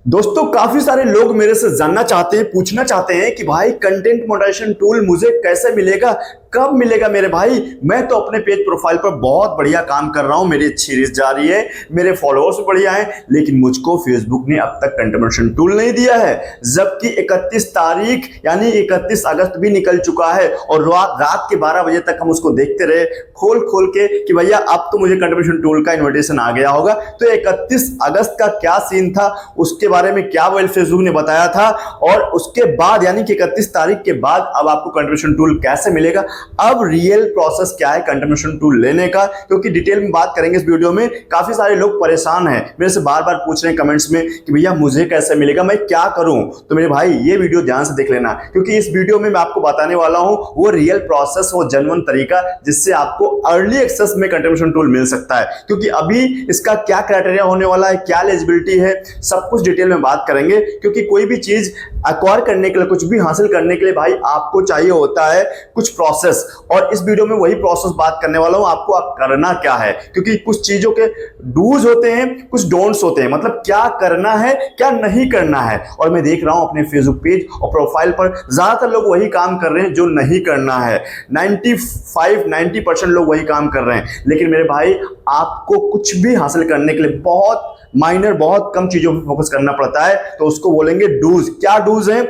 दोस्तों काफी सारे लोग मेरे से जानना चाहते हैं, पूछना चाहते हैं कि भाई कंटेंट मोनेटाइजेशन टूल मुझे कैसे मिलेगा, कब मिलेगा मेरे भाई। मैं तो अपने पेज प्रोफाइल पर बहुत बढ़िया काम कर रहा हूं, मेरी अच्छी रीच जा रही है, मेरे फॉलोअर्स बढ़िया हैं, लेकिन मुझको फेसबुक ने अब तक कंटेंट मोनेटाइजेशन टूल नहीं दिया है। जबकि 31 तारीख यानी 31 अगस्त भी निकल चुका है और रात के 12 बजे तक हम उसको देखते रहे खोल खोल के कि भैया अब तो मुझे कंटेंट मोनेटाइजेशन टूल का इन्विटेशन आ गया होगा। तो 31 अगस्त का क्या सीन था, उसके बारे में क्या वेल फेसबुक ने बताया था, और उसके बाद यानी कि 31 तारीख के बाद अब आपको कंटेंट मोनेटाइजेशन टूल कैसे मिलेगा, अब रियल प्रोसेस क्या है कंटेंट मोनेटाइजेशन टूल लेने का, क्योंकि डिटेल में बात करेंगे इस वीडियो में। काफी सारे लोग परेशान हैं, मेरे से बार बार पूछ रहे हैं कमेंट्स में कि भैया मुझे कैसे मिलेगा, मैं क्या करूं। तो मेरे भाई ये वीडियो ध्यान से देख लेना, क्योंकि इस वीडियो में मैं आपको बताने वाला हूं वो रियल प्रोसेस, वो जेन्युइन तरीका जिससे आपको अर्ली एक्सेस में कंटेंट मोनेटाइजेशन टूल मिल सकता है। क्योंकि अभी इसका क्या क्राइटेरिया होने वाला है, क्या एलिजिबिलिटी है, सब कुछ डिटेल में बात करेंगे। क्योंकि कोई भी चीज एक्वायर करने के लिए, कुछ भी हासिल करने के लिए भाई आपको चाहिए होता है कुछ प्रोसेस, और इस वीडियो में वही प्रोसेस बात करने वाला हूं आपको आप करना क्या है। क्योंकि कुछ चीजों के डूज होते हैं, कुछ डोंट्स होते हैं, मतलब क्या करना है क्या नहीं करना है। और मैं देख रहा हूं अपने फेसबुक पेज और प्रोफाइल पर ज्यादातर लोग वही काम कर रहे हैं जो नहीं करना है। 90% लोग वही काम कर रहे हैं। लेकिन मेरे भाई आपको कुछ भी हासिल करने के लिए बहुत माइनर, बहुत कम चीजों पर फोकस करना पड़ता है, तो उसको बोलेंगे डूज। क्या डूज हैं,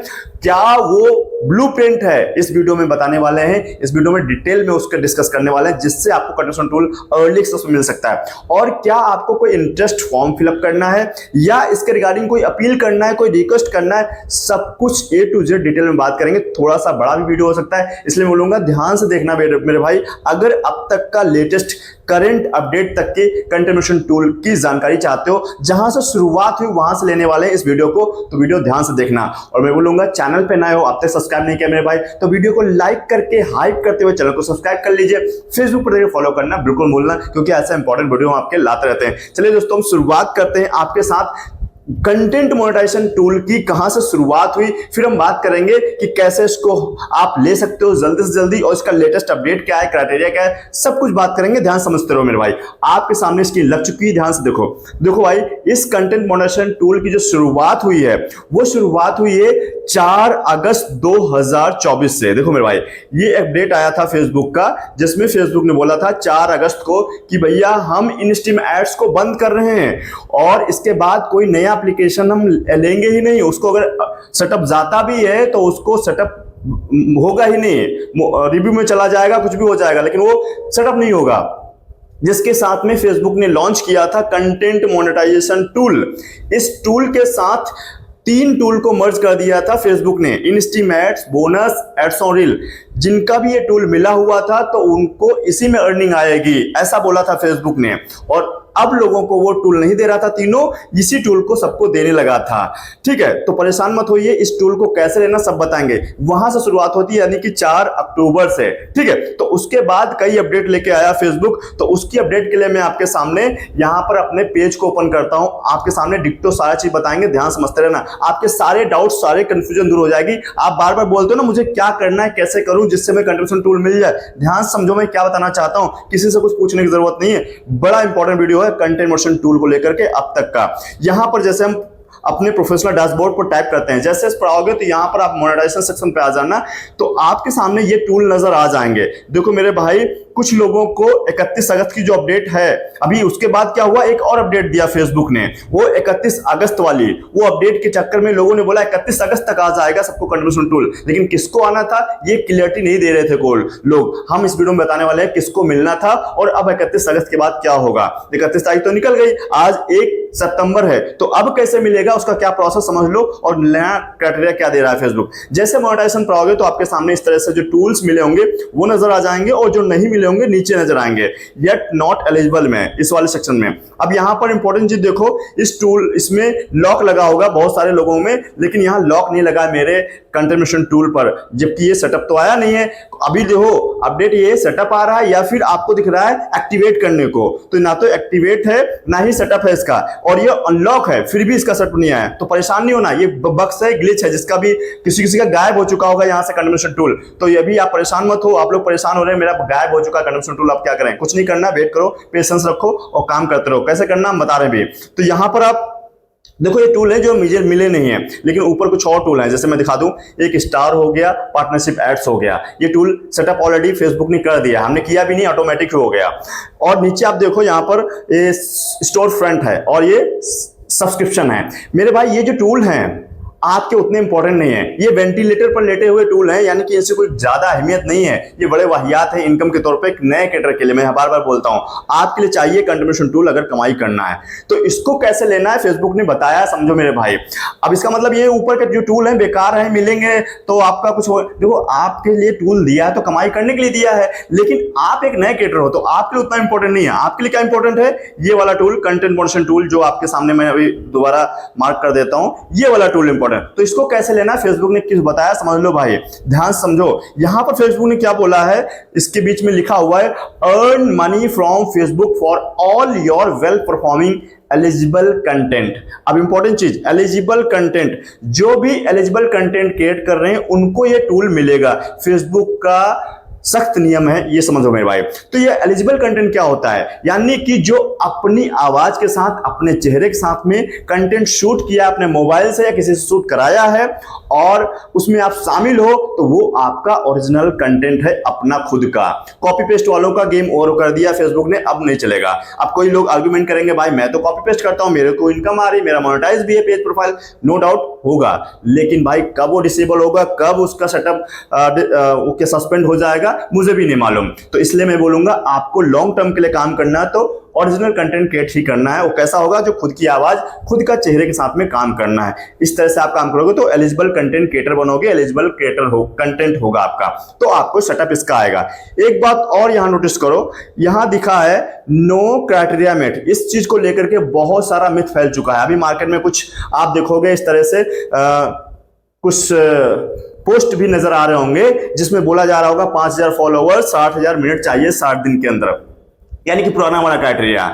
क्या वो ब्लूप्रिंट है, इस वीडियो में बताने वाले हैं। इस वीडियो में डिटेल में उसके डिस्कस करने वाले हैं, जिससे आपको content monetization tool early access में मिल सकता है। और क्या आपको कोई इंटरेस्ट फॉर्म फिलअप करना है या इसके रिगार्डिंग कोई अपील करना है, कोई रिक्वेस्ट करना है, सब कुछ A to Z डिटेल में बात करेंगे। थोड़ा सा बड़ा भी वीडियो हो सकता है, इसलिए मैं बोलूंगा ध्यान से देखना मेरे भाई। अगर अब तक का लेटेस्ट करंट अपडेट तक के कंटेंट मोनेटाइजेशन टूल की जानकारी चाहते हो, जहां से शुरुआत हुई वहां से लेने वाले हैं इस वीडियो को, तो वीडियो ध्यान से देखना। और मैं बोलूंगा चैनल पे नए हो, अब तक सब्सक्राइब नहीं किया मेरे भाई, तो वीडियो को लाइक करके हाइप करते हुए चैनल को सब्सक्राइब कर लीजिए। फेसबुक पर फॉलो करना बिल्कुल भूलना, क्योंकि ऐसा इंपॉर्टेंट वीडियो हम आपके लाते रहते हैं। चलिए दोस्तों हम शुरुआत करते हैं आपके साथ कंटेंट मोनेटाइजेशन टूल की, कहां से शुरुआत हुई, फिर हम बात करेंगे कि कैसे इसको आप ले सकते हो जल्दी से जल्दी, और इसका लेटेस्ट अपडेट क्या है, क्राइटेरिया क्या है, सब कुछ बात करेंगे। ध्यान समझते रहो मेरे भाई। आपके सामने इसकी लग चुकी है, ध्यान से देखो। देखो भाई, इस कंटेंट मोनेटाइजेशन टूल की जो शुरुआत हुई है वो शुरुआत हुई है 4 अगस्त 2024 से। देखो मेरे भाई, ये अपडेट आया था फेसबुक का, जिसमें फेसबुक ने बोला था 4 अगस्त को कि भैया हम इन स्ट्रीम एड्स को बंद कर रहे हैं, और इसके बाद कोई नया एप्लीकेशन हम लेंगे ही नहीं। उसको अगर सेटअप जाता भी है तो उसको सेटअप होगा ही नहीं, रिव्यू में चला जाएगा, कुछ भी हो जाएगा, लेकिन वो सेटअप नहीं होगा। जिसके साथ में फेसबुक ने लॉन्च किया था कंटेंट मोनेटाइजेशन टूल। इस टूल के साथ 3 टूल को मर्ज कर दिया था फेसबुक ने, in stream ads, bonus, ads on reel. जिनका भी ये टूल मिला हुआ था तो उनको इसी में अर्निंग आएगी, ऐसा बोला था फेसबुक ने। और अब लोगों को वो टूल नहीं दे रहा था, तीनों इसी टूल को सबको देने लगा था। ठीक है, तो परेशान मत होइए, इस टूल को कैसे लेना सब बताएंगे। वहां से शुरुआत होती है, यानी कि 4 अक्टूबर से। ठीक है, तो उसके बाद कई अपडेट लेके आया फेसबुक, तो उसकी अपडेट के लिए मैं आपके सामने यहां पर अपने पेज को ओपन करता हूं, आपके सामने डिक्टो सारा चीज बताएंगे। ध्यान समझते रहना, आपके सारे डाउट, सारे कंफ्यूजन दूर हो जाएगी। आप बार बार बोलते हो ना मुझे क्या करना है, कैसे करूं जिससे मैं कंटेंट मोनेटाइजेशन टूल मिल जाए। ध्यान समझो मैं क्या बताना चाहता हूं, किसी से कुछ पूछने की जरूरत नहीं है। बड़ा इंपॉर्टेंट वीडियो है कंटेंट मोनेटाइजेशन टूल को लेकर के अब तक का। यहां पर जैसे हम अपने प्रोफेशनल डैशबोर्ड पर टाइप करते हैं, जैसे इस पर आओगे तो यहां पर आप मोनेटाइजेशन सेक्शन पे आ जाना, तो आपके सामने ये टूल नजर आ जाएंगे। देखो मेरे भाई, कुछ लोगों को 31 अगस्त की जो अपडेट है, अभी उसके बाद क्या हुआ, एक और अपडेट दिया फेसबुक ने, वो 31 अगस्त वाली। वो अपडेट के चक्कर में लोगों ने बोला 31 अगस्त तक आ जाएगा सबको कंटेंट मोनेटाइजेशन टूल, लेकिन किसको आना था ये क्लियरिटी नहीं दे रहे थे लोग। हम इस वीडियो में बताने वाले हैं किसको मिलना था, और अब 31 अगस्त के बाद क्या होगा। 31 तारीख तो निकल गई, आज 1 सितंबर है, तो अब कैसे मिलेगा उसका क्या प्रोसेस समझ लो, और नया क्राइटेरिया क्या दे रहा है फेसबुक। जैसे मोनेटाइजेशन पर आओगे तो आपके सामने इस तरह से जो टूल्स मिले होंगे वो नजर आ जाएंगे, और जो नहीं मिले होंगे नीचे नजर आएंगे, येट नॉट एलिजिबल में, इस वाले सेक्शन में। अब यहां पर इंपॉर्टेंट चीज देखो, इस टूल इसमें लॉक लगा होगा बहुत सारे लोगों में, लेकिन यहां लॉक नहीं लगा मेरे कंटेंट मोनेटाइजेशन टूल पर, जबकि ये सेटअप तो आया नहीं है। अभी देखो अपडेट, ये सेटअप आ रहा है या फिर आपको दिख रहा है एक्टिवेट करने को, तो ना तो एक्टिवेट है ना ही सेटअप है इसका, और ये अनलॉक है फिर भी इसका सेटअप नहीं आया। तो परेशान नहीं होना, ये बग्स है, ग्लिच है, जिसका भी किसी का गायब हो चुका होगा यहां से कंटेंट मोनेटाइजेशन टूल। तो ये भी आप परेशान मत हो, आप लोग परेशान हो रहे हैं मेरा गायब हो चुका कंटेंट मोनेटाइजेशन टूल, आप क्या करें, कुछ नहीं करना, वेट करो, पेशेंस रखो और काम करते रहो। कैसे करना हम बता रहे हैं भी। तो यहां पर आप देखो ये टूल है जो मुझे मिले नहीं है, लेकिन ऊपर कुछ और टूल है, जैसे मैं दिखा दूं, एक स्टार हो गया, पार्टनरशिप एड्स हो गया। ये टूल सेटअप ऑलरेडी फेसबुक ने कर दिया, हमने किया भी नहीं, ऑटोमेटिक हो गया। और नीचे आप देखो यहाँ पर ये स्टोर फ्रंट है और ये सब्सक्रिप्शन है। मेरे भाई ये जो टूल हैं आपके उतने इंपॉर्टेंट नहीं है, ये वेंटिलेटर पर लेटे हुए टूल हैं, यानी कि इनसे कोई ज्यादा अहमियत नहीं है। ये बड़े वाहियात है इनकम के तौर पे एक नए क्रिएटर के लिए। मैं बार बार बोलता हूं, आपके लिए चाहिए कंट्रीब्यूशन टूल अगर कमाई करना है तो इसको कैसे लेना है फेसबुक ने बताया, समझो मेरे भाई। अब इसका मतलब ये ऊपर के जो टूल है बेकार है, मिलेंगे तो आपका कुछ हो। देखो आपके लिए टूल दिया है तो कमाई करने के लिए दिया है, लेकिन आप एक नए क्रिएटर हो तो आपके लिए उतना इंपॉर्टेंट नहीं है। आपके लिए क्या इंपॉर्टेंट है, ये वाला टूल कंटेंट मॉडरेशन टूल जो आपके सामने मैं अभी दोबारा मार्क कर देता हूं, ये वाला टूल इंपॉर्टेंट। तो इसको कैसे लेना फेसबुक ने किस बताया, समझ लो भाई, ध्यान समझो। यहां पर फेसबुक ने क्या बोला है, इसके बीच में लिखा हुआ है earn money from Facebook for all your well performing eligible content. अब इंपॉर्टेंट चीज, एलिजिबल कंटेंट, जो भी एलिजिबल कंटेंट क्रिएट कर रहे हैं उनको ये टूल मिलेगा। फेसबुक का सख्त नियम है, ये समझो मेरे भाई। तो ये एलिजिबल कंटेंट क्या होता है, यानी कि जो अपनी आवाज के साथ, अपने चेहरे के साथ में कंटेंट शूट किया अपने मोबाइल से या किसी से शूट कराया है और उसमें आप शामिल हो, तो वो आपका ओरिजिनल कंटेंट है, अपना खुद का। कॉपी पेस्ट वालों का गेम ओवर कर दिया फेसबुक ने, अब नहीं चलेगा। अब कोई लोग आर्गुमेंट करेंगे भाई मैं तो कॉपी पेस्ट करता हूं, मेरे को इनकम आ रही, मेरा मोनेटाइज भी है पेज प्रोफाइल, नो डाउट होगा, लेकिन भाई कब वो डिसेबल होगा, कब उसका सेटअप सस्पेंड हो जाएगा, मुझे भी नहीं मालूम। तो इसलिए मैं बोलूंगा आपको लॉन्ग टर्म के लिए काम करना है तो ओरिजिनल कंटेंट क्रिएट ही करना है। वो कैसा होगा, जो खुद की आवाज, खुद का चेहरे के साथ में काम करना है। इस तरह से आप काम करोगे तो एलिजिबल कंटेंट क्रिएटर बनोगे, एलिजिबल क्रिएटर हो कंटेंट होगा आपका, तो आपको सेटअप इसका आएगा। एक बात और यहां नोटिस करो, यहां दिखा है नो क्राइटेरिया मेट। इस चीज को लेकर के बहुत सारा मिथ फैल चुका है। अभी मार्केट में कुछ आप देखोगे इस तरह से कुछ पोस्ट भी नजर आ रहे होंगे जिसमें बोला जा रहा होगा 5000 फॉलोअर 60,000 मिनट चाहिए 60 दिन के अंदर, यानी कि पुराना वाला क्राइटेरिया।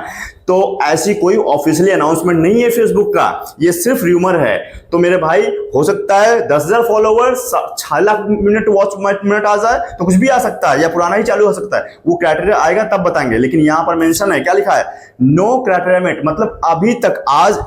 तो ऐसी कोई ऑफिशियली अनाउंसमेंट नहीं है फेसबुक का, ये सिर्फ र्यूमर है। तो मेरे भाई हो सकता है 10,000 follower 6 lakh minute watch minute आ जाए, तो कुछ भी आ सकता है, या पुराना ही चालू हो सकता है। वो क्राइटेरिया आएगा तब बताएंगे, लेकिन यहां पर मेंशन है, क्या लिखा है, नो क्राइटेरिया मेट, मतलब अभी तक आज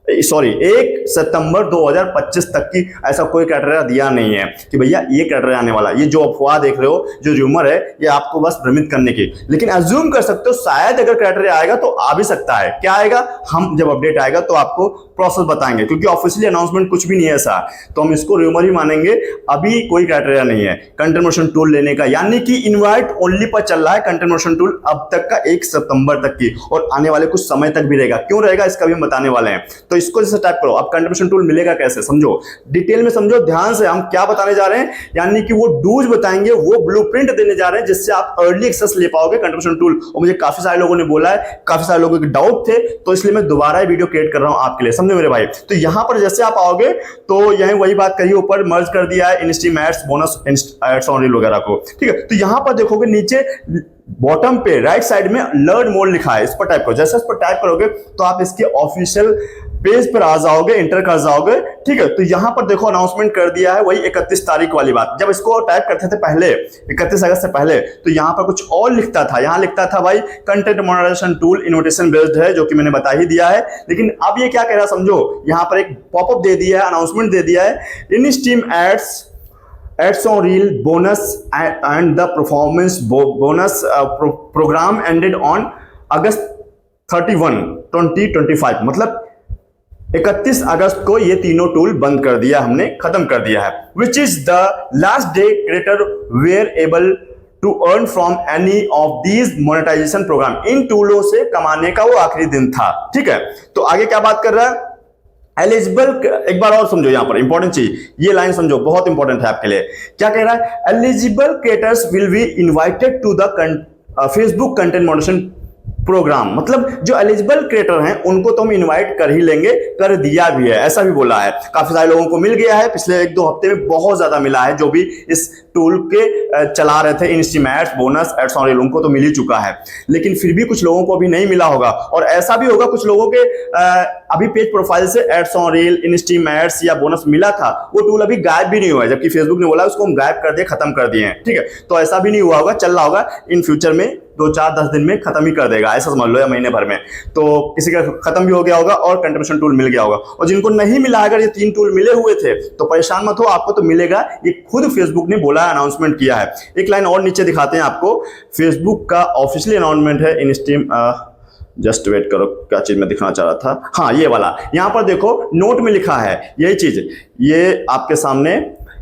1 सितंबर 2025 तक की ऐसा कोई क्राइटेरिया दिया नहीं है कि भैया ये क्राइटेरिया आने वाला। ये जो अफवाह देख रहे हो, जो र्यूमर है, ये आपको बस भ्रमित करने की, लेकिन अज्यूम कर सकते हो शायद अगर क्राइटेरिया आएगा तो आ भी सकता है। क्या आएगा, हम जब अपडेट आएगा तो आपको प्रोसेस बताएंगे, क्योंकि ऑफिशियली अनाउंसमेंट कुछ भी नहीं है ऐसा, तो हम इसको र्यूमर ही मानेंगे। अभी कोई क्राइटेरिया नहीं है कंटेंट मॉडरेशन टूल लेने का, यानी कि इनवाइट ओनली पर चल रहा है कंटेंट मॉडरेशन टूल अब तक का 1 सितंबर तक की, और आने वाले कुछ समय तक भी रहेगा। क्यों रहेगा इसका भी हम बताने वाले हैं। तो इसको जैसे टाइप करो, अब कंटेंट मॉडरेशन टूल मिलेगा कैसे, समझो डिटेल में, समझो ध्यान से हम क्या बताने जा रहे हैं, यानी कि वो डूज बताएंगे, वो ब्लूप्रिंट देने जा रहे हैं जिससे आप अर्ली एक्सेस ले पाओगे कंटेंट मॉडरेशन टूल। और मुझे काफी सारे लोगों ने बोला है, काफी सारे लोगों के डाउट थे, तो इसलिए मैं दोबारा वीडियो क्रिएट कर रहा हूं आपके लिए, समझे मेरे भाई। तो यहां पर जैसे आप आओगे तो यही वही बात कही, ऊपर मर्ज कर दिया है instream ads, bonus ads on reel वगैरह को, ठीक है। तो यहां पर देखोगे नीचे बॉटम पे राइट साइड में लर्न मोर लिखा है, इस पर टाइप करो। जैसे इस पर टाइप करोगे तो आप इसके ऑफिशियल पेज पर आ जाओगे, इंटर कर जाओगे, ठीक है। तो यहां पर देखो अनाउंसमेंट कर दिया है, वही 31 तारीख वाली बात। जब इसको टाइप करते थे पहले 31 अगस्त से पहले, तो यहां पर कुछ और लिखता था, यहां लिखता था भाई content moderation tool invitation based है, जो कि मैंने बता ही दिया है। लेकिन अब ये क्या कह रहा है समझो, यहां पर एक पॉपअप दे दिया है, अनाउंसमेंट दे दिया है, in stream ads on reel bonus and the performance bonus program ended on August 31, 2025। मतलब 31 अगस्त को ये तीनों टूल बंद कर दिया, हमने खत्म कर दिया है। Which is the last day creator where able to earn from any of these monetization program. इन टूलों से कमाने का वो आखिरी दिन था, ठीक है। तो आगे क्या बात कर रहा है, एलिजिबल, एक बार और समझो, यहां पर इंपॉर्टेंट चीज, ये लाइन समझो, बहुत इंपॉर्टेंट है आपके लिए। क्या कह रहा है, eligible creators will be invited to the Facebook content moderation program. मतलब जो एलिजिबल क्रिएटर हैं उनको तो हम इनवाइट कर ही लेंगे, कर दिया भी है, ऐसा भी बोला है। काफी सारे लोगों को मिल गया है, पिछले 1-2 हफ्ते में बहुत ज्यादा मिला है जो भी इस टूल के चला रहे थे, इंस्टीमेट्स, बोनस, एड्स ऑन रील, उनको तो मिल ही चुका है, लेकिन फिर भी कुछ लोगों को अभी नहीं मिला होगा। और ऐसा भी होगा कुछ लोगों के अभी पेज प्रोफाइल से एड्स ऑन रील, इंस्टीमेट्स या बोनस मिला था, वो टूल अभी गायब भी नहीं हुआ है, जबकि फेसबुक ने बोला उसको हम गायब कर दिए, खत्म कर दिए हैं, ठीक है। तो ऐसा भी नहीं हुआ होगा, चल रहा होगा, इन फ्यूचर में 2-4-10 दिन में खत्म ही कर देगा, ऐसा समझ लो, या महीने भर में। तो किसी का खत्म भी हो गया होगा और कंट्रीब्यूशन टूल मिल गया होगा। और जिनको नहीं मिला, अगर ये 3 टूल मिले हुए थे तो परेशान मत हो, आपको तो मिलेगा, ये खुद फेसबुक ने बोला है, अनाउंसमेंट किया है। एक लाइन और नीचे दिखाते हैं आपको, फेसबुक का ऑफिशियली अनाउंसमेंट है इंस्टीम, जस्ट वेट करो, क्या चीज मैं दिखाना चाह रहा था, हाँ ये वाला, यहां पर देखो नोट में लिखा है यही चीज, ये आपके सामने,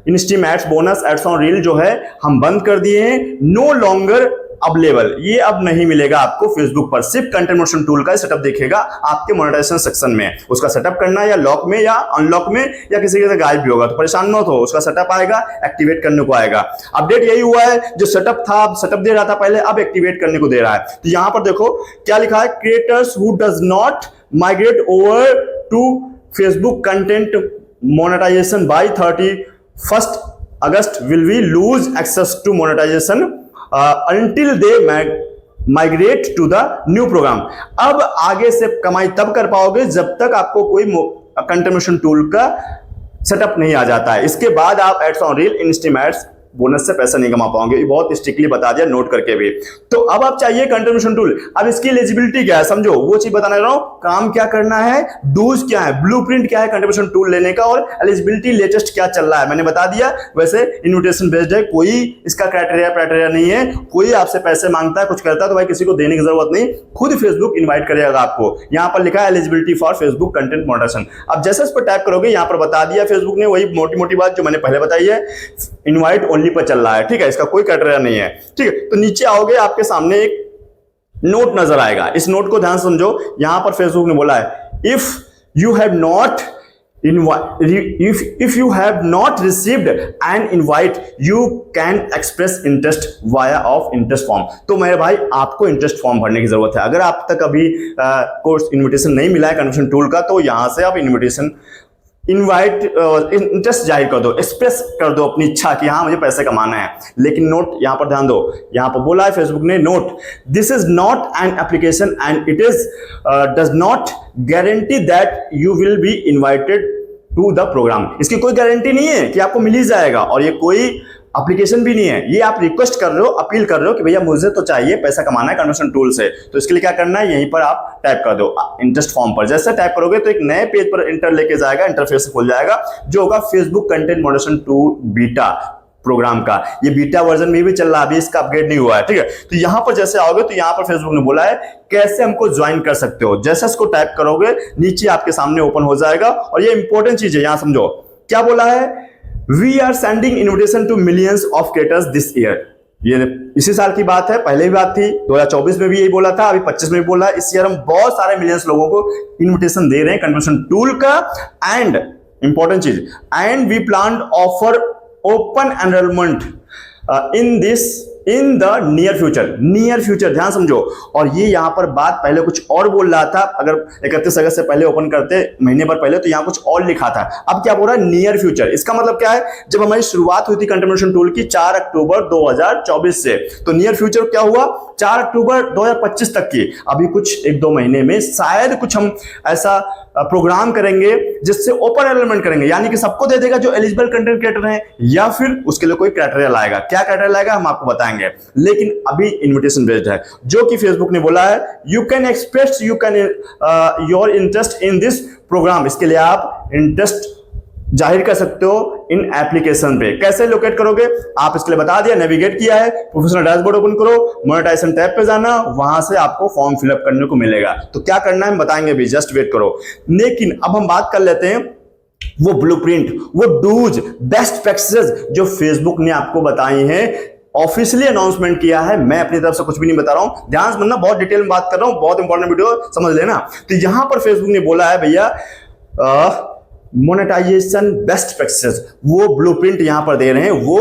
इंस्टीमेट्स, बोनस, एड्स ऑन रील जो है हम बंद कर दिए हैं, नो लॉन्गर अवेलेबल, ये अब नहीं मिलेगा आपको फेसबुक पर, सिर्फ कंटेंट मॉडरेशन टूल का सेटअप दिखेगा आपके मोनेटाइजेशन सेक्शन में। उसका सेटअप करना या लॉक में या अनलॉक में या किसी के गायब भी होगा, तो परेशान मत हो, उसका सेटअप आएगा, एक्टिवेट करने को आएगा। अपडेट यही हुआ है, जो सेटअप था, सेटअप दे रहा था पहले, अब एक्टिवेट करने को दे रहा है। तो यहां पर देखो क्या लिखा है, creators who does not migrate over to Facebook content monetization by 31 August will be lose access to monetization until they migrate to the new program। अब आगे से कमाई तब कर पाओगे जब तक आपको कोई कंट्रीब्यूशन टूल का सेटअप नहीं आ जाता है, इसके बाद आप एड्स ऑन रील, इंस्टीमेट्स, बोनस से पैसा नहीं कमा पाओगे, ये बहुत स्ट्रिक्टली बता दिया, नोट करके भी। तो अब आप चाहिए कंट्रीब्यूशन टूल, अब इसकी एलिजिबिलिटी क्या है समझो, वो चीज बताने रहा हूं, काम क्या करना है, डूज क्या है, ब्लूप्रिंट क्या है कंट्रीब्यूशन टूल लेने का, और एलिजिबिलिटी लेटेस्ट क्या चल रहा है मैंने बता दिया। वैसे इन्विटेशन बेस्ड है, कोई इसका क्राइटेरिया नहीं है, कोई आपसे पैसे मांगता है, कुछ करता है तो भाई किसी को देने की जरूरत नहीं, खुद फेसबुक इन्वाइट करेगा आपको। यहां पर लिखा है eligibility for Facebook content moderation, अब जैसे इस पर टैप करोगे यहां पर बता दिया फेसबुक ने, वही मोटी मोटी बात जो मैंने पहले बताई है, इनवाइट ओनली पर चल रहा है, ठीक है, इसका कोई क्राइटेरिया नहीं है, ठीक है। तो नीचे आओगे आपके सामने एक नोट नजर आएगा, इस नोट को ध्यान समझो, यहां पर फेसबुक ने बोला है, if you have not received an invite you can express interest via of interest form. तो मेरे भाई आपको इंटरेस्ट फॉर्म भरने की जरूरत है, अगर आप तक अभी कोर्स इन्विटेशन नहीं मिला है कंट्रीब्यूशन टूल का, तो यहां से आप इंटरेस्ट जाहिर कर दो, एक्सप्रेस कर दो अपनी इच्छा कि हाँ मुझे पैसे कमाना है। लेकिन नोट यहां पर ध्यान दो, यहां पर बोला है फेसबुक ने, note this is not an application and it is does not guarantee that you will be invited to the program. इसकी कोई गारंटी नहीं है कि आपको मिल ही जाएगा, और ये कोई एप्लीकेशन भी नहीं है, ये आप रिक्वेस्ट कर रहे हो, अपील कर रहे हो कि भैया मुझे तो चाहिए, पैसा कमाना है कंट्रीब्यूशन टूल से। तो इसके लिए क्या करना है, यहीं पर आप टाइप कर दो इंटरेस्ट फॉर्म पर, जैसे टाइप करोगे तो एक नए पेज पर इंटर लेके जाएगा, इंटरफेस खुल जाएगा, जो होगा Facebook content moderation tool beta program का। ये बीटा वर्जन में भी चल रहा है, अभी इसका अपग्रेड नहीं हुआ है, ठीक है। तो यहां पर जैसे आओगे तो यहां पर फेसबुक ने बोला है कैसे हमको ज्वाइन कर सकते हो, जैसे इसको टाइप करोगे नीचे आपके सामने ओपन हो जाएगा। और ये इंपॉर्टेंट चीज है, यहां समझो क्या बोला है, we are sending invitation to millions of creators this year. ये इसी साल की बात है, पहले भी बात थी, 2024 में भी यही बोला था, अभी 25 में भी बोला है। इस ईयर हम बहुत सारे मिलियंस लोगों को इन्विटेशन दे रहे हैं कंट्रीब्यूशन टूल का। एंड इंपॉर्टेंट चीज, and we plan offer open enrolment in the near future, ध्यान समझो। और ये यहां पर बात पहले कुछ और बोल रहा था, अगर 31 अगस्त से पहले ओपन करते महीने भर पहले तो यहां कुछ और लिखा था, अब क्या बोल रहा है नियर फ्यूचर। इसका मतलब क्या है, जब हमारी शुरुआत हुई थी कंट्रीब्यूशन टूल की 4 अक्टूबर 2024 से, तो नियर फ्यूचर क्या हुआ 4 अक्टूबर 2025 तक की। अभी कुछ 1-2 महीने में शायद कुछ हम ऐसा प्रोग्राम करेंगे जिससे ओपन एनरोलमेंट करेंगे, यानी कि सबको दे देगा जो एलिजिबल कंटेंट क्रिएटर हैं, या फिर उसके लिए कोई क्राइटेरिया लाएगा। क्या क्राइटेरिया लाएगा हम आपको बताएंगे, लेकिन अभी इन्विटेशन बेस्ड है, जो कि फेसबुक ने बोला है you can express your interest in this program. इसके लिए आप इंटरेस्ट जाहिर कर सकते हो इन एप्लीकेशन पे। कैसे लोकेट करोगे आप, इसके लिए बता दिया, नेविगेट किया है, प्रोफेशनल डैशबोर्ड ओपन करो, मोनेटाइजेशन टैब पे जाना, वहां से आपको फॉर्म फिलअप करने को मिलेगा। तो क्या करना है हम बताएंगे भी, जस्ट वेट करो। लेकिन अब हम बात कर लेते हैं वो ब्लूप्रिंट, वो डूज, बेस्ट प्रैक्टिसेस जो फेसबुक ने आपको बताई हैं, ऑफिशियली अनाउंसमेंट किया है। मैं अपनी तरफ से कुछ भी नहीं बता रहा हूं, ध्यान से सुनना, बहुत डिटेल में बात कर रहा हूं, बहुत इंपॉर्टेंट वीडियो, समझ लेना। तो यहां पर फेसबुक ने बोला है भैया मोनेटाइजेशन बेस्ट प्रैक्टिसेस, वो ब्लूप्रिंट यहां पर दे रहे हैं, वो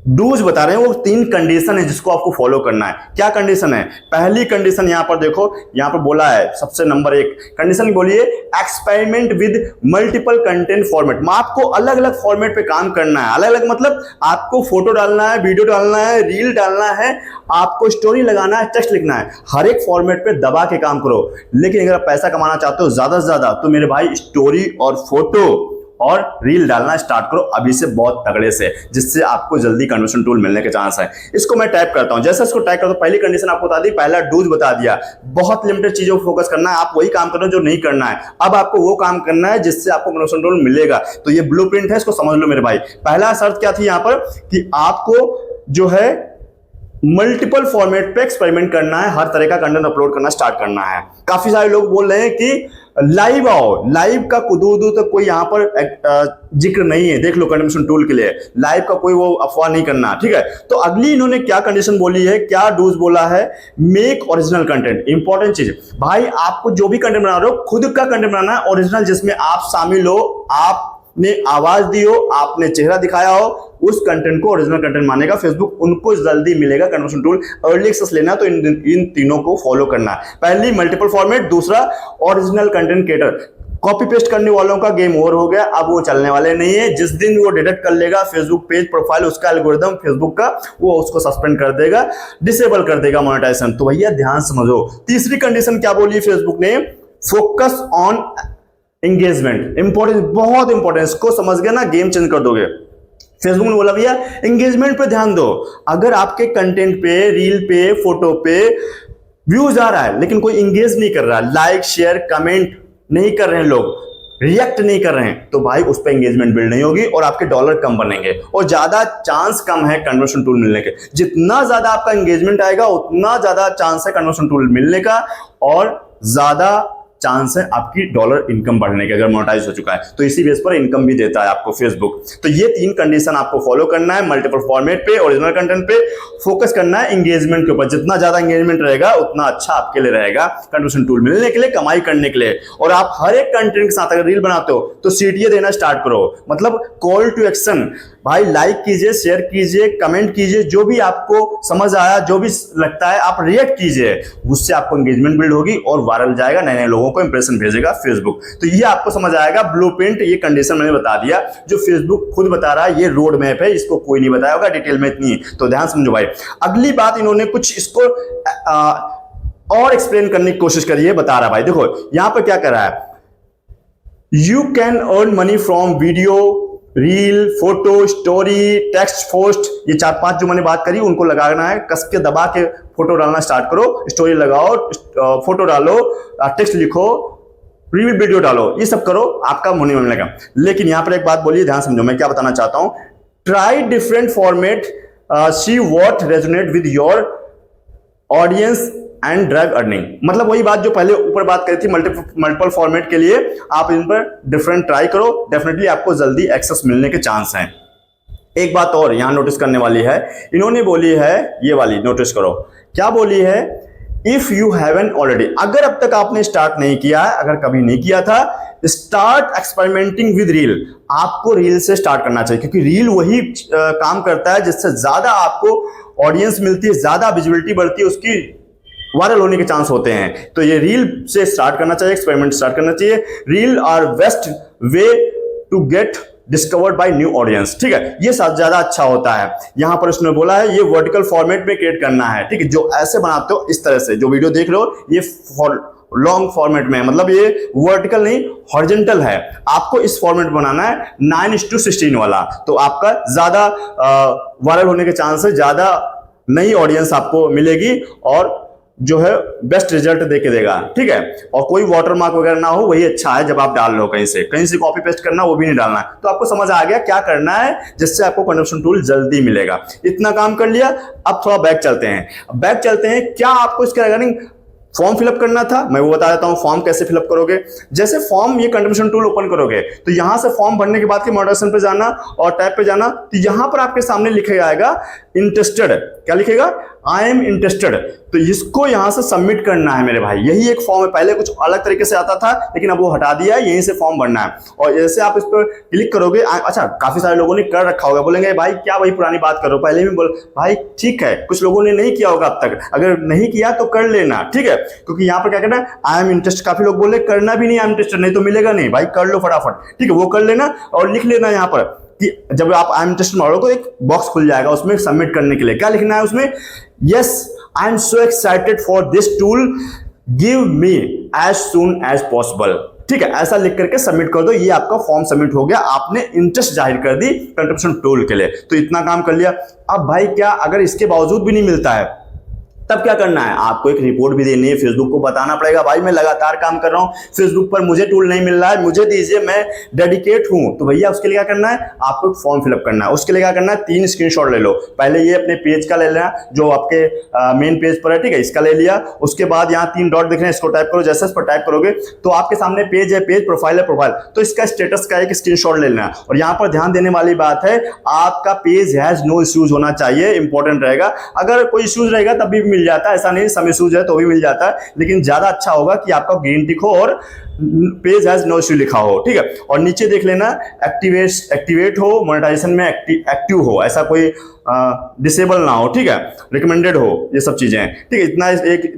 डूज बता रहे हैं, वो 3 कंडीशन है जिसको आपको फॉलो करना है। क्या कंडीशन है? पहली कंडीशन यहां पर देखो, यहां पर बोला है सबसे नंबर 1 कंडीशन बोलिए, experiment with multiple content format. आपको अलग अलग फॉर्मेट पे काम करना है। अलग अलग मतलब आपको फोटो डालना है, वीडियो डालना है, रील डालना है, आपको स्टोरी लगाना है, टेक्स्ट लिखना है। हर एक फॉर्मेट पे दबा के काम करो। लेकिन अगर आप पैसा कमाना चाहते हो ज्यादा से ज्यादा, तो मेरे भाई स्टोरी और फोटो और रील डालना स्टार्ट करो अभी से, बहुत तगड़े से, जिससे आपको जल्दी कन्वर्शन टूल मिलने के चांस है। इसको मैं टाइप करता हूं। जैसे इसको टाइप करता हूं, पहली कंडीशन आपको बता दी, पहला डूज बता दिया। बहुत लिमिटेड चीजों पर फोकस करना है, आप वही काम करना जो नहीं करना है। अब आपको वो काम करना है जिससे आपको कन्वर्शन टूल मिलेगा। तो ये ब्लूप्रिंट है, इसको समझ लो मेरे भाई। पहला शर्त क्या थी यहां पर कि आपको जो है मल्टीपल फॉर्मेट पे एक्सपेरिमेंट करना है, हर तरह का कंटेंट अपलोड करना स्टार्ट करना है। काफी सारे लोग बोल रहे हैं कि लाइव आओ, लाइव का कुदूदू तो कोई यहां पर जिक्र नहीं है। देख लो कन्वर्शन टूल के लिए लाइव का कोई वो अफवाह नहीं करना, ठीक है। तो अगली इन्होंने क्या कंडीशन बोली है, क्या डूज बोला है, मेक ओरिजिनल कंटेंट। इंपॉर्टेंट चीज भाई, आपको जो भी कंटेंट बना रहे हो खुद का कंटेंट बनाना है, ओरिजिनल, जिसमें आप शामिल हो, आपने आवाज दी हो, आपने चेहरा दिखाया हो, उस कंटेंट को ओरिजिनल कंटेंट मानेगा फेसबुक, उनको जल्दी मिलेगा कन्वर्शन टूल। अर्ली एक्सेस लेना तो इन तीनों को फॉलो करना है। पहली मल्टीपल फॉर्मेट, दूसरा original content creator. Copy paste करने वालों का गेम ओवर हो गया, अब वो चलने वाले नहीं है। जिस दिन वो डिटेक्ट कर लेगा फेसबुक पेज प्रोफाइल, उसका एल्गोरिथम फेसबुक का, वो उसको सस्पेंड कर देगा, डिसेबल कर देगा मोनेटाइजेशन। तो भैया ध्यान समझो। तीसरी कंडीशन क्या बोली फेसबुक ने, फोकस ऑन एंगेजमेंट। इंपॉर्टेंट, बहुत इंपॉर्टेंट, इसको समझ गए ना गेम चेंज कर दोगे। फेसबुक ने बोला भैया एंगेजमेंट पे ध्यान दो। अगर आपके कंटेंट पे, रील पे, फोटो पे व्यूज आ रहा है लेकिन कोई इंगेज नहीं कर रहा, लाइक शेयर कमेंट नहीं कर रहे हैं लोग, रिएक्ट नहीं कर रहे हैं, तो भाई उस पर एंगेजमेंट बिल्ड नहीं होगी और आपके डॉलर कम बनेंगे और ज्यादा चांस कम है कन्वर्शन टूल मिलने के। जितना ज्यादा आपका एंगेजमेंट आएगा उतना ज्यादा चांस है कन्वर्शन टूल मिलने का और ज्यादा चांस है आपकी डॉलर इनकम बढ़ने के, अगर मोनेटाइज हो चुका है तो। इसी बेस पर इनकम भी देता है आपको फेसबुक। तो ये 3 कंडीशन आपको फॉलो करना है। मल्टीपल फॉर्मेट पे, ओरिजिनल कंटेंट पे फोकस करना है, एंगेजमेंट के ऊपर। जितना ज्यादा एंगेजमेंट रहेगा उतना अच्छा आपके लिए रहेगा कन्वर्शन टूल मिलने के लिए, कमाई करने के लिए। और आप हर एक कंटेंट के साथ अगर रील बनाते हो तो सीटीए देना स्टार्ट करो, मतलब कॉल टू एक्शन। भाई लाइक कीजिए, शेयर कीजिए, कमेंट कीजिए, जो भी आपको समझ आया, जो भी लगता है आप रिएक्ट कीजिए, उससे आपको एंगेजमेंट बिल्ड होगी और वायरल जाएगा, नए नए लोगों को इंप्रेशन भेजेगा फेसबुक। तो ये आपको समझ आएगा ब्लूप्रिंट। ये कंडीशन मैंने बता दिया, जो फेसबुक खुद बता रहा है, ये रोड मैप है, इसको कोई नहीं बताया होगा डिटेल में इतनी। तो ध्यान समझो भाई। अगली बात इन्होंने कुछ इसको और एक्सप्लेन करने की कोशिश करी है, बता रहा भाई। देखो यहां पर क्या कर रहा है, you can earn money from video, reel, photo, story, text post. ये 4-5 जो मैंने बात करी उनको लगाना है, कस के दबा के फोटो डालना स्टार्ट करो, स्टोरी लगाओ, फोटो डालो, टेक्स्ट लिखो, वीडियो डालो, ये सब करो, आपका होने मिलेगा। लेकिन यहां पर एक बात बोलिए, ध्यान समझो मैं क्या बताना चाहता हूं। Try different format, see what resonate with your audience and drive earning. मतलब वही बात जो पहले ऊपर बात करी थी, मल्टीपल फॉर्मेट के लिए आप इन पर डिफरेंट ट्राई करो, डेफिनेटली आपको जल्दी एक्सेस मिलने के चांस हैं। एक बात और यहां नोटिस करने वाली है, इन्होंने बोली है ये वाली, नोटिस करो क्या बोली है, इफ यू हैवंट ऑलरेडी, अगर अब तक आपने स्टार्ट नहीं किया है, अगर कभी नहीं किया था, स्टार्ट एक्सपेरिमेंटिंग विद रील। आपको रील से स्टार्ट करना चाहिए, क्योंकि रील वही काम करता है जिससे ज्यादा आपको ऑडियंस मिलती है, ज्यादा विजिबिलिटी बढ़ती है, उसकी वायरल होने के चांस होते हैं। तो ये रील से स्टार्ट करना चाहिए, एक्सपेरिमेंट स्टार्ट करना चाहिए। Reel are best way to get discovered by new audience, ठीक है, ये ज्यादा अच्छा होता है। यहां पर उसने बोला है ये वर्टिकल फॉर्मेट में क्रिएट करना है, ठीक है, जो ऐसे बनाते हो इस तरह से, जो वीडियो देख रहे हो ये लॉन्ग फॉर्मेट में, मतलब ये वर्टिकल नहीं हॉरिजॉन्टल है। आपको इस फॉर्मेट बनाना है 9:16 वाला, तो आपका ज्यादा वायरल होने के चांस है, ज्यादा नई ऑडियंस आपको मिलेगी और जो है बेस्ट रिजल्ट देके देगा, ठीक है। और कोई वाटरमार्क वगैरह ना हो, वही अच्छा है जब आप डाल लो कहीं से कॉपी पेस्ट करना वो भी नहीं डालना है। तो आपको समझ आ गया क्या करना है जिससे आपको कन्वर्शन टूल जल्दी मिलेगा। इतना काम कर लिया, अब थोड़ा बैक चलते हैं। क्या आपको इसके रिगार्डिंग फॉर्म फिलअप करना था, मैं वो बता देता हूं फॉर्म कैसे फिलअप करोगे। जैसे फॉर्म ये कंट्रीब्यूशन टूल ओपन करोगे तो यहां से फॉर्म भरने के बाद मोनेटाइजेशन पे जाना और टैब पे जाना, तो यहां पर आपके सामने लिखा आएगा इंटरेस्टेड, क्या लिखेगा, आई एम इंटरेस्टेड। तो इसको यहां से सबमिट करना है मेरे भाई, यही एक फॉर्म है। पहले कुछ अलग तरीके से आता था लेकिन अब वो हटा दिया है, यहीं से फॉर्म भरना है। और जैसे आप इस पर क्लिक करोगे, अच्छा काफी सारे लोगों ने कर रखा होगा, बोलेंगे भाई क्या वही पुरानी बात करो, पहले भी बोल भाई, ठीक है कुछ लोगों ने नहीं किया होगा अब तक, अगर नहीं किया तो कर लेना, ठीक है। क्योंकि यहाँ पर क्या करना है, आई एम इंटरेस्टेड, काफी लोग बोले करना भी नहीं आई एम इंटरेस्टेड, नहीं तो मिलेगा नहीं भाई, कर लो फटाफट, ठीक है। वो कर लेना और लिख लेना यहाँ पर कि जब आप आई एम इंटरेस्टेड मारोगे तो एक बॉक्स खुल जाएगा उसमें सबमिट करने के लिए। क्या लिखना है उसमें, yes I am so excited for this tool, give me as soon as possible, ठीक है। ऐसा लिख करके सबमिट कर दो, ये आपका फॉर्म सबमिट हो गया, आपने इंटरेस्ट जाहिर कर दी कंट्रीब्यूशन टूल के लिए। तो इतना काम कर लिया। अब भाई क्या अगर इसके बावजूद भी नहीं मिलता है, तब क्या करना है, आपको एक रिपोर्ट भी देनी है, फेसबुक को बताना पड़ेगा भाई मैं लगातार काम कर रहा हूं, फेसबुक पर मुझे टूल नहीं मिल रहा है, मुझे दीजिए, मैं डेडिकेट हूं। तो भैया उसके लिए क्या करना है, आपको फॉर्म फिलअप करना है। उसके लिए क्या करना है, 3 स्क्रीनशॉट ले लो। पहले ये अपने पेज का ले लेना जो आपके मेन पेज पर है, ठीक है, इसका ले लिया। उसके बाद यहाँ 3 डॉट दिख रहे हैं, इसको टाइप करो। जैसे इस पर टाइप करोगे तो आपके सामने पेज है, पेज प्रोफाइल है, प्रोफाइल, तो इसका स्टेटस का एक स्क्रीनशॉट ले लेना है। और यहाँ पर ध्यान देने वाली बात है, आपका पेज हैज नो इश्यूज होना चाहिए, इंपॉर्टेंट रहेगा। अगर कोई इश्यूज रहेगा तब भी मिल जाता है, ऐसा नहीं सम इश्यूज है तो भी मिल जाता है, लेकिन ज्यादा अच्छा होगा कि आपका ग्रीन टिक हो और पेज हैज नो इश्यू लिखा हो, ठीक है। और नीचे देख लेना एक्टिवेट हो, मोनेटाइजेशन में एक्टिव हो, ऐसा कोई डिसेबल ना हो, ठीक है, रिकमेंडेड हो, ये सब चीजें हैं, ठीक है। इतना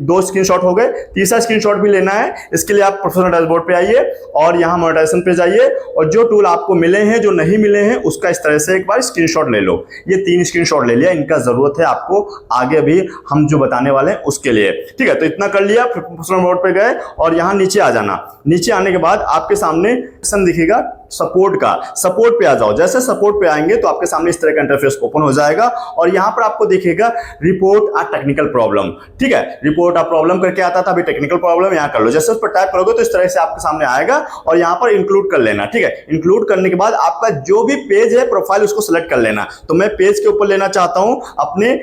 2 स्क्रीनशॉट हो गए। तीसरा स्क्रीनशॉट भी लेना है, इसके लिए आप प्रोफेशनल डैशबोर्ड पे आइए और यहाँ मोनेटाइजेशन पे जाइए और जो टूल आपको मिले हैं, जो नहीं मिले हैं, उसका इस तरह से एक बार स्क्रीनशॉट ले लो। ये 3 स्क्रीनशॉट ले लिया, इनका जरूरत है आपको आगे भी हम जो बताने वाले हैं उसके लिए, ठीक है। तो इतना कर लिया, प्रोफेशनल बोर्ड पे गए और यहाँ नीचे आ जाना। नीचे आने के बाद आपके सामने ऑप्शन दिखेगा सपोर्ट का, सपोर्ट पे आ जाओ। जैसे सपोर्ट पे आएंगे तो आपके सामने इस तरह का इंटरफेस ओपन हो जाएगा और यहां पर आपको दिखेगा रिपोर्ट अ टेक्निकल प्रॉब्लम, ठीक है। रिपोर्ट अ प्रॉब्लम करके आता था, अभी टेक्निकल प्रॉब्लम यहां कर लो। जैसे उस पर टाइप करोगे तो इस तरह से आपके सामने आएगा और यहां पर इंक्लूड कर लेना, ठीक है। इंक्लूड करने के बाद आपका जो भी पेज है प्रोफाइल उसको सिलेक्ट कर लेना। तो मैं पेज के ऊपर लेना चाहता हूं अपने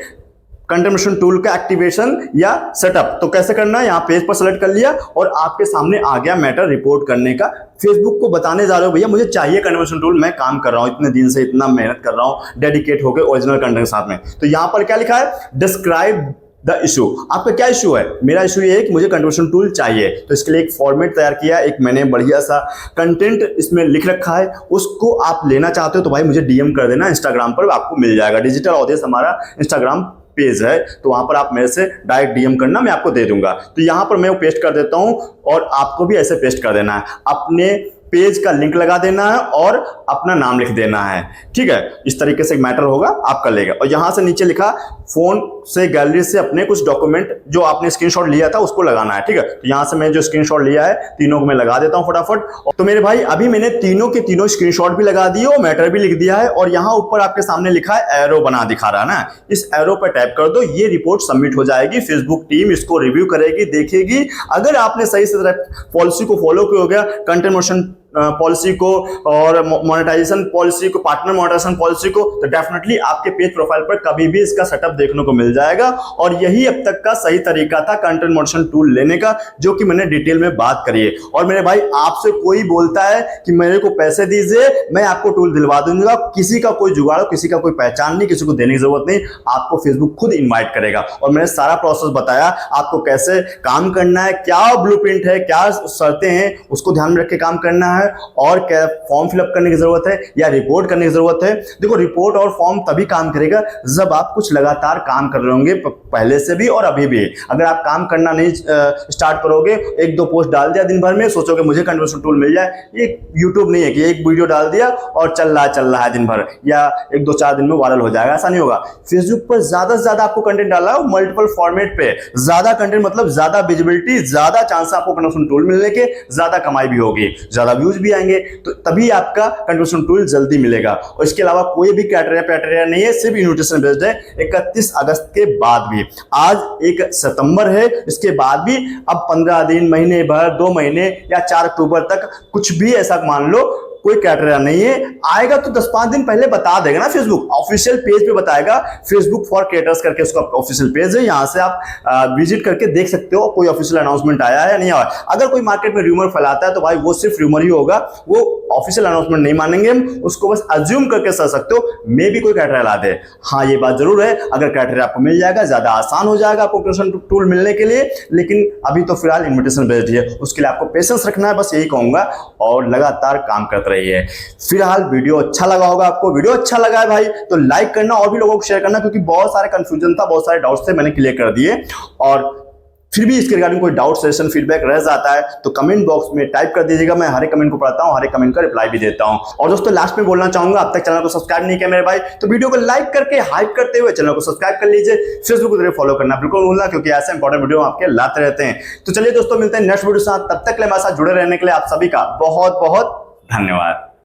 कंट्रीब्यूशन टूल का एक्टिवेशन या सेटअप। तो कैसे करना है, यहाँ पेज पर सेलेक्ट कर लिया और आपके सामने आ गया मैटर रिपोर्ट करने का। फेसबुक को बताने जा रहे हो भैया मुझे चाहिए कंट्रीब्यूशन टूल, मैं काम कर रहा हूँ इतने दिन से, इतना मेहनत कर रहा हूँ डेडिकेट होकर ओरिजिनल कंटेंट के साथ में। तो यहाँ पर क्या लिखा है, डिस्क्राइब द इशू। आपका क्या इशू है, मेरा इशू ये है कि मुझे कंट्रीब्यूशन टूल चाहिए। तो इसके लिए एक फॉर्मेट तैयार किया, एक मैंने बढ़िया सा कंटेंट इसमें लिख रखा है, उसको आप लेना चाहते हो तो भाई मुझे डीएम कर देना, इंस्टाग्राम पर आपको मिल जाएगा। डिजिटल ऑडियंस हमारा इंस्टाग्राम पेज है, तो वहां पर आप मेरे से डायरेक्ट डीएम करना, मैं आपको दे दूंगा। तो यहां पर मैं वो पेस्ट कर देता हूं और आपको भी ऐसे पेस्ट कर देना है, अपने पेज का लिंक लगा देना है और अपना नाम लिख देना है, ठीक है। इस तरीके से मैटर होगा, आप कर लेगा। और यहां से नीचे लिखा फोन से गैलरी से अपने कुछ डॉक्यूमेंट जो आपने स्क्रीनशॉट लिया था उसको लगाना है, ठीक है। तो यहां से मैं जो स्क्रीनशॉट लिया है तीनों को मैं लगा देता हूं फटाफट। तो मेरे भाई अभी मैंने तीनों के तीनों स्क्रीनशॉट भी लगा दिए और मैटर भी लिख दिया है और यहां ऊपर आपके सामने लिखा है एरो बना दिखा रहा है ना, इस एरो पर टैप कर दो, ये रिपोर्ट सबमिट हो जाएगी। फेसबुक टीम इसको रिव्यू करेगी, देखेगी। अगर आपने सही से पॉलिसी को फॉलो किया हो गया, कंटेंट मोशन पॉलिसी को और मोनेटाइजेशन पॉलिसी को, पार्टनर मोनेटाइजेशन पॉलिसी को, तो डेफिनेटली आपके पेज प्रोफाइल पर कभी भी इसका सेटअप देखने को मिल जाएगा। और यही अब तक का सही तरीका था कंटेंट मोनेटाइजेशन टूल लेने का, जो कि मैंने डिटेल में बात करी है। और मेरे भाई आपसे कोई बोलता है कि मेरे को पैसे दीजिए मैं आपको टूल दिलवा दूंगा, किसी का कोई जुगाड़, किसी का कोई पहचान नहीं, किसी को देने की जरूरत नहीं, आपको फेसबुक खुद इन्वाइट करेगा। और मैंने सारा प्रोसेस बताया आपको कैसे काम करना है, क्या ब्लूप्रिंट है, क्या शर्तें हैं, उसको ध्यान में रख के काम करना है और क्या फॉर्म फिलअप करने की जरूरत है या रिपोर्ट करने की जरूरत है। देखो रिपोर्ट और फॉर्म तभी काम करेगा जब आप कुछ लगातार काम कर रहे होंगे पहले से भी और अभी भी। अगर आप काम करना नहीं स्टार्ट करोगे, 1-2 पोस्ट डाल दिया दिन भर में, सोचोगे मुझे कंट्रीब्यूशन टूल मिल जाए, ये यूट्यूब नहीं है कि एक वीडियो डाल दिया और चल रहा है दिन भर या 1-2-4 दिन में वायरल हो जाएगा, ऐसा नहीं होगा। फेसबुक पर ज्यादा से ज्यादा आपको कंटेंट डालना है, मल्टीपल फॉर्मेट पे ज्यादा कंटेंट, मतलब ज्यादा विजिबिलिटी, ज्यादा चांस आपको कंट्रीब्यूशन टूल मिलने के, ज्यादा कमाई भी होगी, ज्यादा व्यूज भी आएंगे, तो तभी आपका कंट्रीब्यूशन टूल जल्दी मिलेगा। और इसके अलावा कोई भी क्राइटेरिया नहीं है, सिर्फ इन्विटेशन बेस्ड है। 31 अगस्त के बाद भी, आज 1 सितंबर है, इसके बाद भी अब 15 दिन, महीने भर, 2 महीने या 4 अक्टूबर तक कुछ भी ऐसा मान लो, कोई क्राइटेरिया नहीं है। आएगा तो 10-5 दिन पहले बता देगा ना फेसबुक, ऑफिशियल पेज पे बताएगा, फेसबुक फॉर क्रिएटर्स करके उसका ऑफिशियल पेज है, यहां से आप विजिट करके देख सकते हो कोई ऑफिशियल अनाउंसमेंट आया है या नहीं आया। अगर कोई मार्केट में रूमर फैलाता है तो भाई वो सिर्फ रूमर ही होगा, वो ऑफिशियल अनाउंसमेंट नहीं मानेंगे हम, उसको बस अज्यूम करके चल सकते हो, मे भी कोई क्राइटेरिया ला दे। हाँ ये बात जरूर है, अगर क्राइटेरिया आपको मिल जाएगा ज्यादा आसान हो जाएगा आपको क्रिएशन टूल मिलने के लिए, लेकिन अभी तो फिलहाल इन्विटेशन बेस्ड है, उसके लिए आपको पेशेंस रखना है, बस यही कहूंगा, और लगातार काम करते रहिए। फिलहाल वीडियो अच्छा लगा होगा आपको, वीडियो अच्छा लगा है भाई तो लाइक करना और भी लोगों को शेयर करना, क्योंकि बहुत सारे कंफ्यूजन था, बहुत सारे डाउट्स थे, मैंने क्लियर कर दिए। और फिर भी इसके रिगार्डिंग कोई डाउट, सजेशन, फीडबैक रह जाता है तो कमेंट बॉक्स में टाइप कर दीजिएगा, मैं हर एक कमेंट को पढ़ता हूं, हर एक कमेंट का रिप्लाई भी देता हूं। और दोस्तों लास्ट में बोलना चाहूंगा, अब तक चैनल को सब्सक्राइब नहीं किया मेरे भाई तो वीडियो को लाइक करके हाइप करते हुए चैनल को सब्सक्राइब कर लीजिए, फेसबुक को फॉलो करना बिल्कुल भूलना, क्योंकि ऐसे इंपॉर्टेंट वीडियो आपके लाते रहते हैं। तो चलिए दोस्तों मिलते हैं नेक्स्ट वीडियो के साथ, तब तक के लिए हमारे साथ जुड़े रहने के लिए आप सभी का बहुत बहुत धन्यवाद।